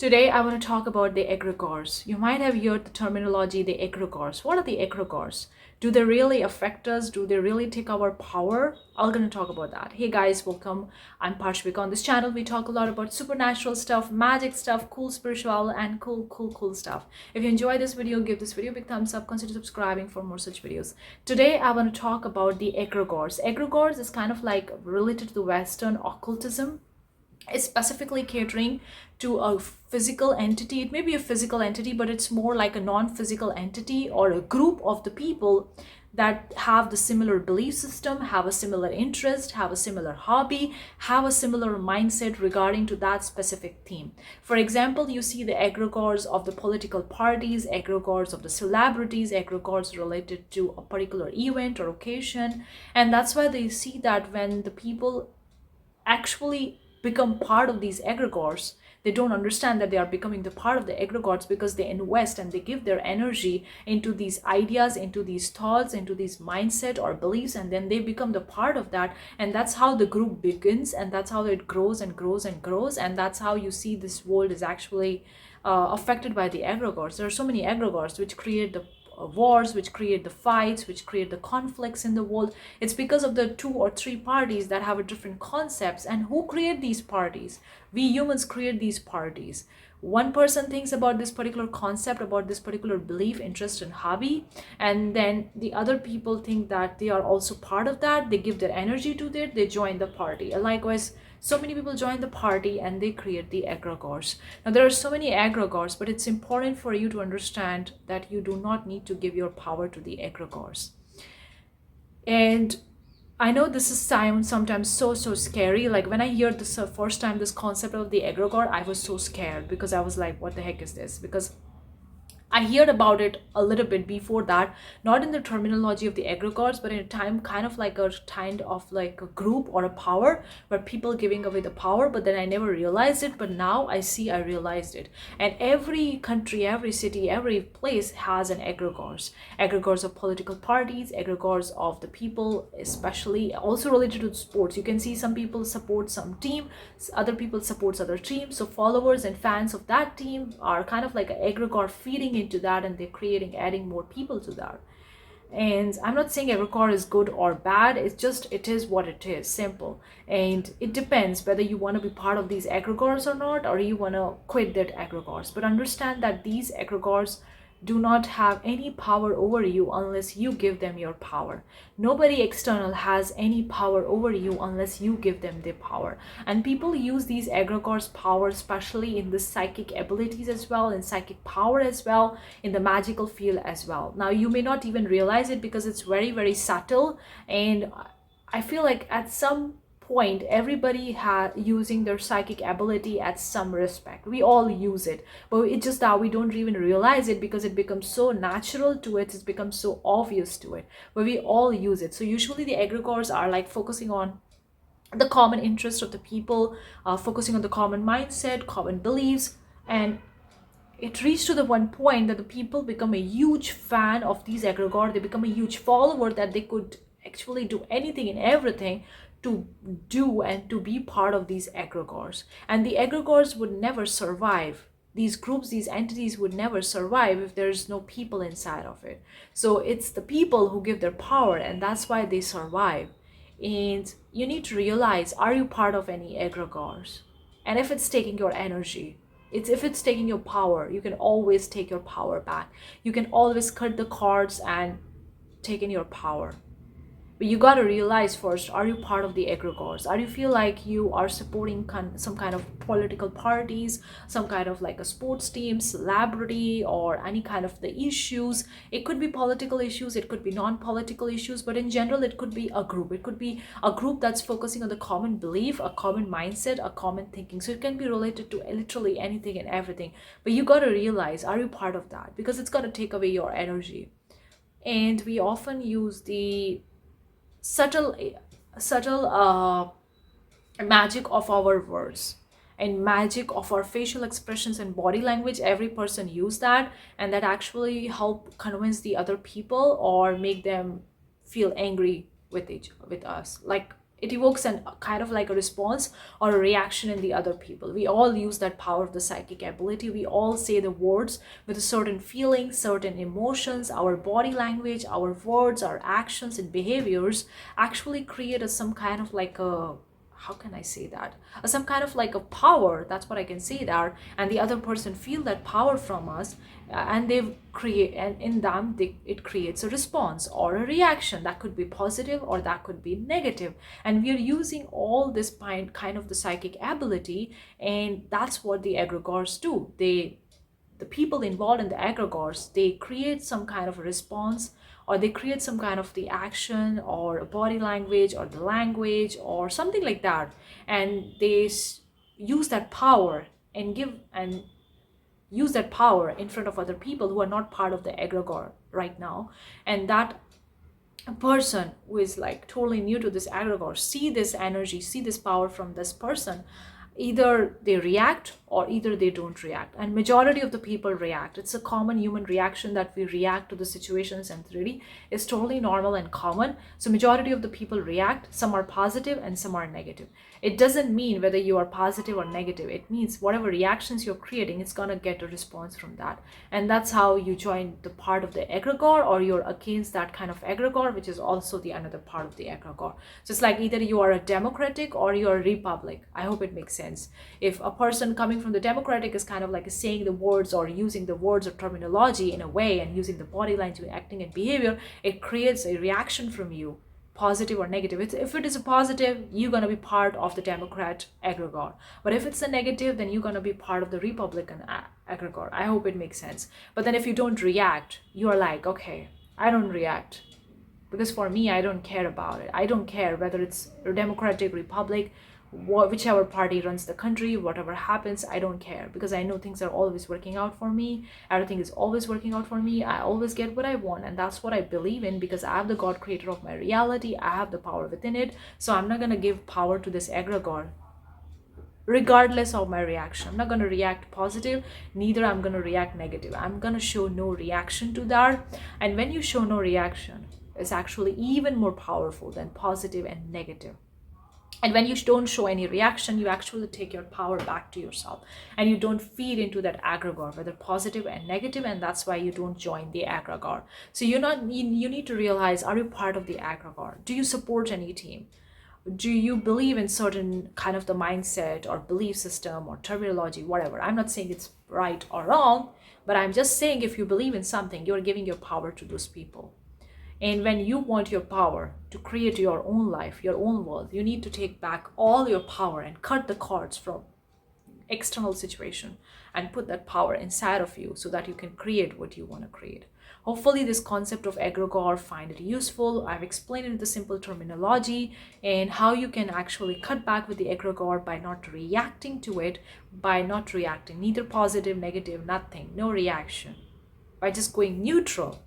Today, I want to talk about the egregores. You might have heard the terminology, the egregores. What are the egregores? Do they really affect us? Do they really take our power? I'm going to talk about that. Hey guys, welcome. I'm Parshvika. On this channel, we talk a lot about supernatural stuff, magic stuff, cool spiritual, and cool stuff. If you enjoy this video, give this video a big thumbs up. Consider subscribing for more such videos. Today, I want to talk about the egregores. Egregores is kind of like related to the Western occultism. Is specifically catering to a physical entity. It may be a physical entity, but it's more like a non-physical entity or a group of the people that have the similar belief system, have a similar interest, have a similar hobby, have a similar mindset regarding to that specific theme. For example, you see the egregores of the political parties, egregores of the celebrities, egregores related to a particular event or occasion. And that's why they see that when the people actually become part of these egregores, they don't understand that they are becoming the part of the egregores because they invest and they give their energy into these ideas, into these thoughts, into these mindset or beliefs, and then they become the part of that. And that's how the group begins, and that's how it grows and grows and grows. And that's how you see this world is actually affected by the egregores. There are so many egregores which create the wars, which create the fights, which create the conflicts in the world. It's because of the 2 or 3 parties that have a different concepts. And who create these parties? We humans create these parties. One person thinks about this particular concept, about this particular belief, interest, and hobby, and then the other people think that they are also part of that. They give their energy to it, they join the party. And likewise, so many people join the party and they create the egregores. Now, there are so many egregores, but it's important for you to understand that you do not need to give your power to the egregores. And I know this is sometimes so scary. Like when I hear this first time, this concept of the egregore, I was so scared because I was like, what the heck is this? Because I heard about it a little bit before that, not in the terminology of the egregores, but in a time kind of like a group or a power where people giving away the power. But then I never realized it, but now I realized it. And every country, every city, every place has an egregores of political parties, egregores of the people, especially also related to sports. You can see some people support some team, other people supports other teams. So followers and fans of that team are kind of like an egregore feeding into that, and they're adding more people to that. And I'm not saying egregore is good or bad. It is what it is, simple. And it depends whether you want to be part of these egregores or not, or you want to quit that egregores. But understand that these egregores do not have any power over you unless you give them your power. Nobody external has any power over you unless you give them their power. And people use these egregores power, especially in the psychic abilities as well, in psychic power as well, in the magical field as well. Now, you may not even realize it because it's very subtle. And I feel like at some point everybody using their psychic ability at some respect. We all use it, but it's just that we don't even realize it because it becomes so natural to it. It's become so obvious to it, but we all use it. So usually the egregores are like focusing on the common interest of the people, focusing on the common mindset, common beliefs. And it reached to the one point that the people become a huge fan of these egregore. They become a huge follower that they could actually do anything and everything to do and to be part of these egregores. And the egregores would never survive. These groups, these entities would never survive if there's no people inside of it. So it's the people who give their power, and that's why they survive. And you need to realize, are you part of any egregores? And if it's taking your energy, if it's taking your power, you can always take your power back. You can always cut the cards and take in your power. But you got to realize first, are you part of the egregores? Are you feel like you are supporting some kind of political parties, some kind of like a sports team, celebrity, or any kind of the issues? It could be political issues, it could be non-political issues, but in general, it could be a group. It could be a group that's focusing on the common belief, a common mindset, a common thinking. So it can be related to literally anything and everything. But you got to realize, are you part of that? Because it's going to take away your energy. And we often use the subtle magic of our words and magic of our facial expressions and body language. Every person use that, and that actually help convince the other people or make them feel angry with us. Like it evokes an kind of like a response or a reaction in the other people. We all use that power of the psychic ability. We all say the words with a certain feelings, certain emotions. Our body language, our words, our actions and behaviors actually create some kind of like a, how can I say that? Some kind of like a power. That's what I can say there. And the other person feel that power from us, and they create, and in them it creates a response or a reaction that could be positive or that could be negative. And we are using all this kind of the psychic ability, and that's what the egregores do. The people involved in the egregores, they create some kind of a response, or they create some kind of the action or a body language or the language or something like that, and they use that power and give and use that power in front of other people who are not part of the egregore right now. And that person who is like totally new to this egregore see this energy, see this power from this person, either they react or either they don't react. And majority of the people react. It's a common human reaction that we react to the situations, and 3D is totally normal and common. So majority of the people react. Some are positive and some are negative. It doesn't mean whether you are positive or negative. It means whatever reactions you're creating, it's gonna get a response from that. And that's how you join the part of the egregore, or you're against that kind of egregore, which is also the another part of the egregore. So it's like either you are a democratic or you're a republic. I hope it makes sense. If a person coming from the democratic is kind of like saying the words or using the words or terminology in a way and using the body language, acting and behavior, it creates a reaction from you, positive or negative. If it is a positive, you're going to be part of the Democrat egregore. But if it's a negative, then you're going to be part of the Republican egregore. I hope it makes sense. But then if you don't react, you're like, okay, I don't react. Because for me, I don't care about it. I don't care whether it's a Democratic, Republic, whichever party runs the country, whatever happens, I don't care, because I know things are always working out for me. Everything is always working out for me. I always get what I want, and that's what I believe in, because I have the God creator of my reality. I have the power within it. So I'm not going to give power to this egregore regardless of my reaction. I'm not going to react positive, neither I'm going to react negative. I'm going to show no reaction to that. And when you show no reaction, it's actually even more powerful than positive and negative. And when you don't show any reaction, you actually take your power back to yourself, and you don't feed into that egregore, whether positive and negative. And that's why you don't join the egregore. So you need to realize, are you part of the egregore? Do you support any team? Do you believe in certain kind of the mindset or belief system or terminology, whatever? I'm not saying it's right or wrong, but I'm just saying if you believe in something, you're giving your power to those people. And when you want your power to create your own life, your own world, you need to take back all your power and cut the cords from external situation and put that power inside of you so that you can create what you want to create. Hopefully this concept of egregore find it useful. I've explained it in the simple terminology and how you can actually cut back with the egregore by not reacting to it, neither positive, negative, nothing, no reaction, by just going neutral.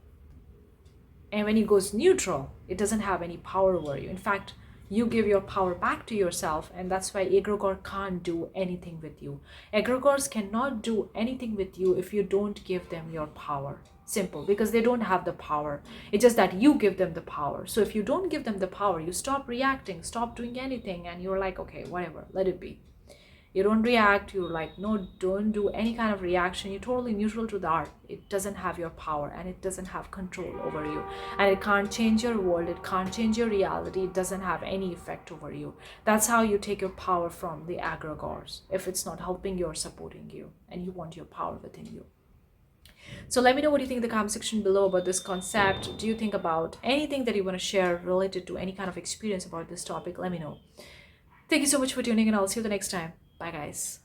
And when it goes neutral, it doesn't have any power over you. In fact, you give your power back to yourself, and that's why egregore can't do anything with you. Egregores cannot do anything with you if you don't give them your power. Simple, because they don't have the power. It's just that you give them the power. So if you don't give them the power, you stop reacting, stop doing anything, and you're like, okay, whatever, let it be. You don't react, you're like, no, don't do any kind of reaction. You're totally neutral to that. It doesn't have your power, and it doesn't have control over you, and it can't change your world, it can't change your reality. It doesn't have any effect over you. That's how you take your power from the egregores, if it's not helping you or supporting you and you want your power within you. So let me know what you think in the comment section below about this concept. Do you think about anything that you want to share related to any kind of experience about this topic? Let me know. Thank you so much for tuning in. I'll see you the next time. Bye guys.